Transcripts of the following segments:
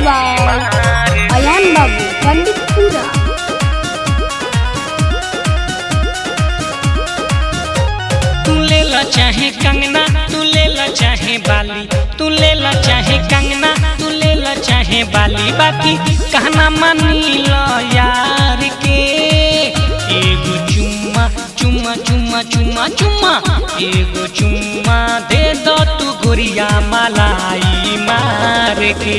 by Ayan Babu, Panditpura. तू ले ला चाहे कंगना, तू ले ला चाहे बाली, तू ले ला चाहे कंगना, तू ले ला चाहे बाली, बाकी कहना मानी लो यार के। एगो चुम्मा चुम्मा चुम्मा चुम्मा चुम्मा, एगो चुम्मा दे दो तू गोरिया मलाई मार के।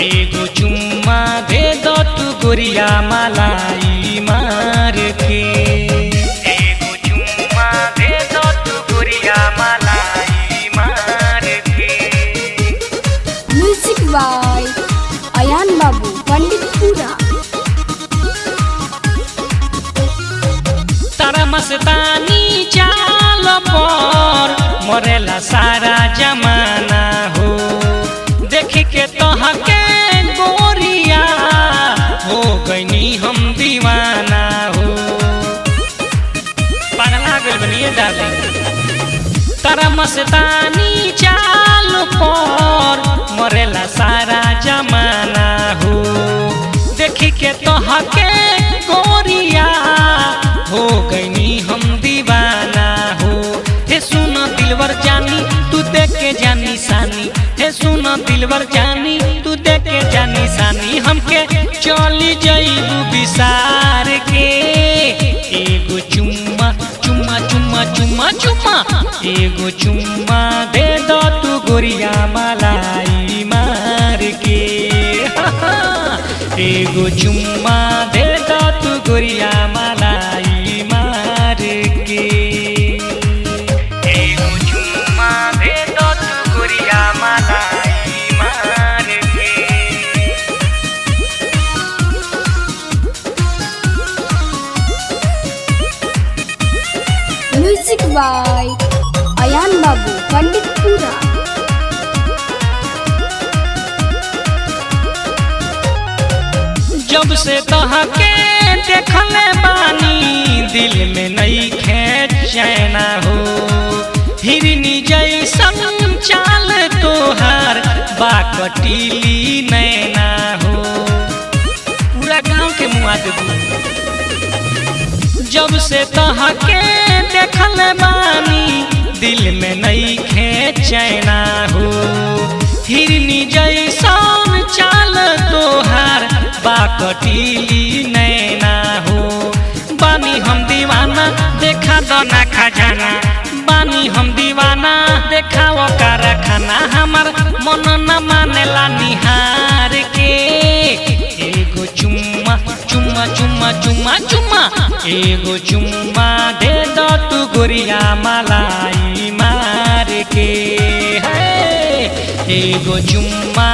एगो चुम्मा दे दो तू गोरिया मलाई मार के। Music by Ayan Babu, Panditpura. तारा मस्तानी चाल पर मरेला सारा जमाना हो। देख के तोहके गोरिया हो गईनी हम दीवाना हो। पगला गइल बनिए डार्लिंग। तारा मस्तानी चाल पर मरेला सारा जमाना हो। देख के तोहके गोरिया हो गईनी हम दीवाना हो। हे सुन दिलवर जानी तू देख के जानी सानी, हे सुन दिलवर जानी तू देख के जानी सानी, हमके चली जाइबू विसार के। एगो चुम्मा चुम्मा चुम्मा चुम्मा चुम्मा, एगो चुम्मा दे दो तू गोरिया मलाई मार के। एगो चुम्मा दे दो तू गोरिया मलाई मार के। एगो चुम्मा दे दो तू गोरिया मलाई मार के। Music by Ayan Babu, Panditpura. जब से तोहके देखले बानी दिल में नई चैना हो। हिरनी जैसन चाल तोहार बाकटीली नैना हो। पूरा गांव के मुआ देबू। जब से तोहके देखले बानी दिल में नई चैना हो। हिरनी जैसन चाल तोहार बाकटीली नैना हो। बानी हम दीवाना देखा दो ना खजाना, बानी हम दीवाना देखा वो कारखाना, हमार मन न मानेला निहार के। एगो चुम्मा चुम्मा चुम्मा चुम्मा चुम्मा, एगो चुम्मा दे दो तू गोरिया मलाई मार के। एगो चुम्मा